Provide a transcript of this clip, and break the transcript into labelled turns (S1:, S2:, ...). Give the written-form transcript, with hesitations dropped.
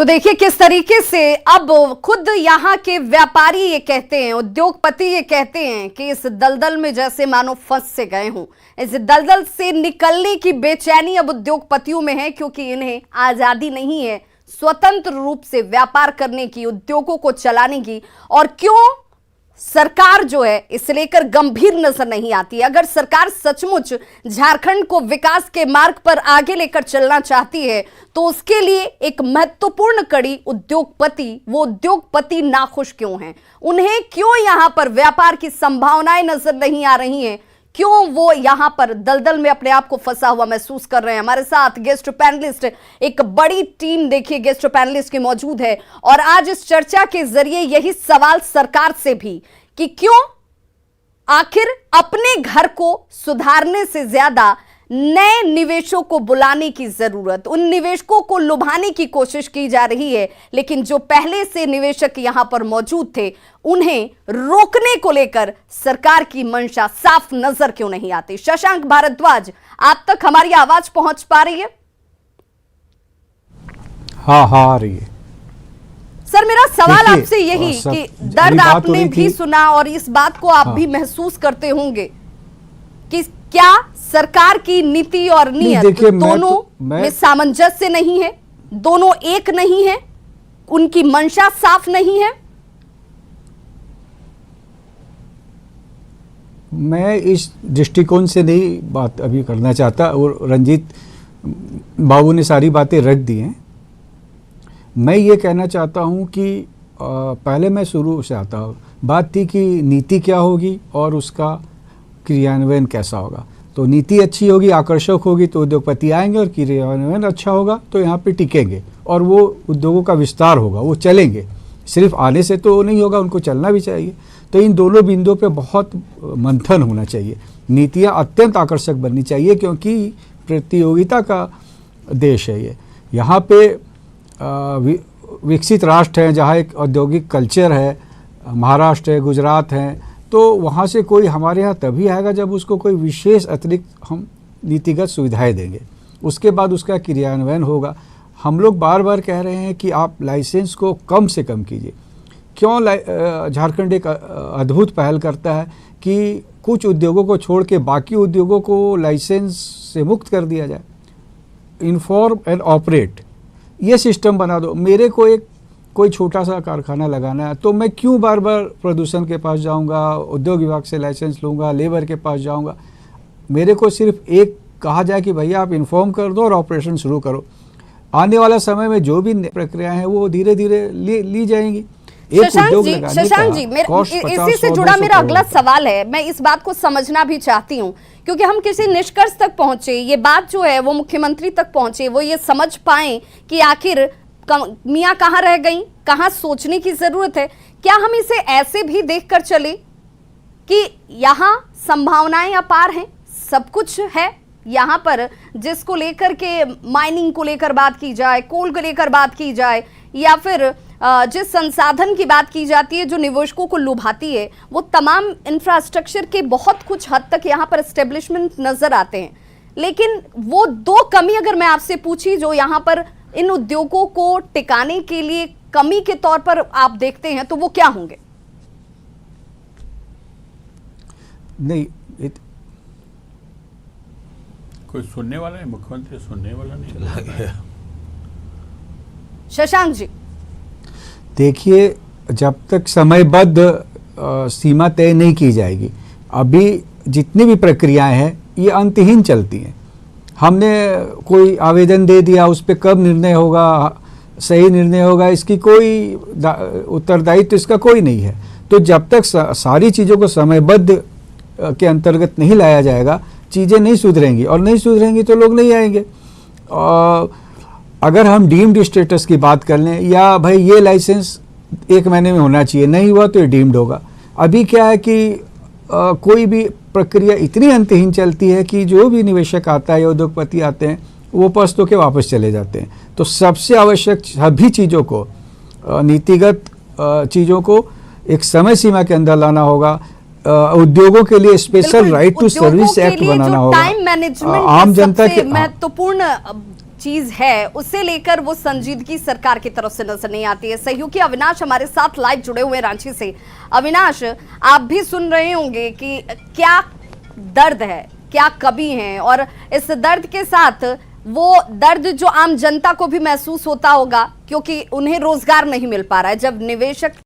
S1: तो देखिए किस तरीके से अब खुद यहाँ के व्यापारी ये कहते हैं, उद्योगपति ये कहते हैं कि इस दलदल में जैसे मानो फंस से गए हों। इस दलदल से निकलने की बेचैनी अब उद्योगपतियों में है, क्योंकि इन्हें आजादी नहीं है स्वतंत्र रूप से व्यापार करने की, उद्योगों को चलाने की। और क्यों सरकार जो है इस लेकर गंभीर नजर नहीं आती। अगर सरकार सचमुच झारखंड को विकास के मार्ग पर आगे लेकर चलना चाहती है तो उसके लिए एक महत्वपूर्ण कड़ी उद्योगपति, वो उद्योगपति नाखुश क्यों हैं, उन्हें क्यों यहां पर व्यापार की संभावनाएं नजर नहीं आ रही हैं, क्यों वो यहां पर दलदल में अपने आप को फंसा हुआ महसूस कर रहे हैं। हमारे साथ गेस्ट पैनलिस्ट, एक बड़ी टीम देखिए गेस्ट पैनलिस्ट की मौजूद है और आज इस चर्चा के जरिए यही सवाल सरकार से भी कि क्यों आखिर अपने घर को सुधारने से ज्यादा नए निवेशों को बुलाने की जरूरत, उन निवेशकों को लुभाने की कोशिश की जा रही है, लेकिन जो पहले से निवेशक यहां पर मौजूद थे उन्हें रोकने को लेकर सरकार की मंशा साफ नजर क्यों नहीं आती। शशांक भारद्वाज, आप तक हमारी आवाज पहुंच पा रही है?
S2: हाँ आ रही है।
S1: सर मेरा सवाल आपसे यही कि दर्द आपने भी सुना और इस बात को आप भी महसूस करते होंगे कि क्या सरकार की नीति और नीयत दोनों में सामंजस्य नहीं है, दोनों एक नहीं है, उनकी मंशा साफ नहीं है?
S2: मैं इस दृष्टिकोण से नहीं बात अभी करना चाहता और रंजीत बाबू ने सारी बातें रख दी हैं। मैं ये कहना चाहता हूँ कि पहले मैं शुरू से आता हूँ, बात थी कि नीति क्या होगी और उसका क्रियान्वयन कैसा होगा। तो नीति अच्छी होगी, आकर्षक होगी तो उद्योगपति आएंगे और क्रियान्वयन अच्छा होगा तो यहाँ पे टिकेंगे और वो उद्योगों का विस्तार होगा, वो चलेंगे। सिर्फ आने से तो नहीं होगा, उनको चलना भी चाहिए। तो इन दोनों बिंदुओं पे बहुत मंथन होना चाहिए। नीतियाँ अत्यंत आकर्षक बननी चाहिए क्योंकि प्रतियोगिता का देश है ये। यहाँ पे विकसित राष्ट्र हैं जहाँ एक औद्योगिक कल्चर है, महाराष्ट्र है, गुजरात हैं, तो वहाँ से कोई हमारे यहाँ तभी आएगा जब उसको कोई विशेष अतिरिक्त हम नीतिगत सुविधाएं देंगे, उसके बाद उसका क्रियान्वयन होगा। हम लोग बार बार कह रहे हैं कि आप लाइसेंस को कम से कम कीजिए। क्यों झारखंड एक अद्भुत पहल करता है कि कुछ उद्योगों को छोड़ के बाकी उद्योगों को लाइसेंस से मुक्त कर दिया जाए। इन्फॉर्म एंड ऑपरेट ये सिस्टम बना दो। मेरे को एक कोई छोटा सा कारखाना लगाना है तो मैं क्यों बार बार प्रदूषण के पास जाऊंगा, उद्योग विभाग से लाइसेंस लूँगा, लेबर के पास जाऊंगा। मेरे को सिर्फ एक कहा जाए कि भैया आप इन्फॉर्म कर दो और ऑपरेशन शुरू करो। आने वाला समय में जो भी प्रक्रियाएं हैं वो धीरे धीरे ली जाएंगी।
S1: शशांक जी, इसी से जुड़ा मेरा अगला सवाल है। मैं इस बात को समझना भी चाहती हूँ क्योंकि हम किसी निष्कर्ष तक पहुंचे, ये बात जो है वो मुख्यमंत्री तक पहुंचे, वो ये समझ पाए कि आखिर मियाँ कहाँ रह गई, कहाँ सोचने की जरूरत है। क्या हम इसे ऐसे भी देखकर चले कि यहाँ संभावनाएं अपार हैं, सब कुछ है यहाँ पर, जिसको लेकर के माइनिंग को लेकर बात की जाए, कोल को लेकर बात की जाए, या फिर जिस संसाधन की बात की जाती है जो निवेशकों को लुभाती है, वो तमाम इंफ्रास्ट्रक्चर के बहुत कुछ हद तक यहाँ पर एस्टेब्लिशमेंट नजर आते हैं। लेकिन वो दो कमी अगर मैं आपसे पूछी जो यहाँ पर इन उद्योगों को टिकाने के लिए कमी के तौर पर आप देखते हैं, तो वो क्या होंगे?
S2: नहीं,
S3: कोई सुनने वाला है? मुख्यमंत्री सुनने वाला नहीं।
S1: शशांक जी,
S2: देखिए, जब तक समयबद्ध सीमा तय नहीं की जाएगी, अभी जितनी भी प्रक्रियाएं हैं ये अंतहीन चलती हैं। हमने कोई आवेदन दे दिया, उस पर कब निर्णय होगा, सही निर्णय होगा, इसकी कोई उत्तरदायित्व इसका कोई नहीं है। तो जब तक सारी चीज़ों को समयबद्ध के अंतर्गत नहीं लाया जाएगा, चीज़ें नहीं सुधरेंगी और नहीं सुधरेंगी तो लोग नहीं आएंगे। अगर हम डीम्ड स्टेटस की बात कर लें, या भाई ये लाइसेंस 1 महीने में होना चाहिए, नहीं हुआ तो ये डीम्ड होगा। अभी क्या है कि कोई भी प्रक्रिया इतनी अंतहीन चलती है कि जो भी निवेशक आता है या उद्योगपति आते हैं वो पस्त होकर वापस चले जाते हैं। तो सबसे आवश्यक सभी चीज़ों को, नीतिगत चीज़ों को एक समय सीमा के अंदर लाना होगा। उद्योगों के लिए special right to service act बनाना होगा।
S1: टाइम मैनेजमेंट
S2: आम जनता के
S1: महत्वपूर्ण चीज है उसे लेकर वो संजीदगी सरकार की तरफ से नजर नहीं आती है। सहयोगी अविनाश हमारे साथ लाइव जुड़े हुए रांची से। अविनाश, आप भी सुन रहे होंगे कि क्या दर्द है, क्या कमी है, और इस दर्द के साथ वो दर्द जो आम जनता को भी महसूस होता होगा क्योंकि उन्हें रोजगार नहीं मिल पा रहा है। जब निवेशक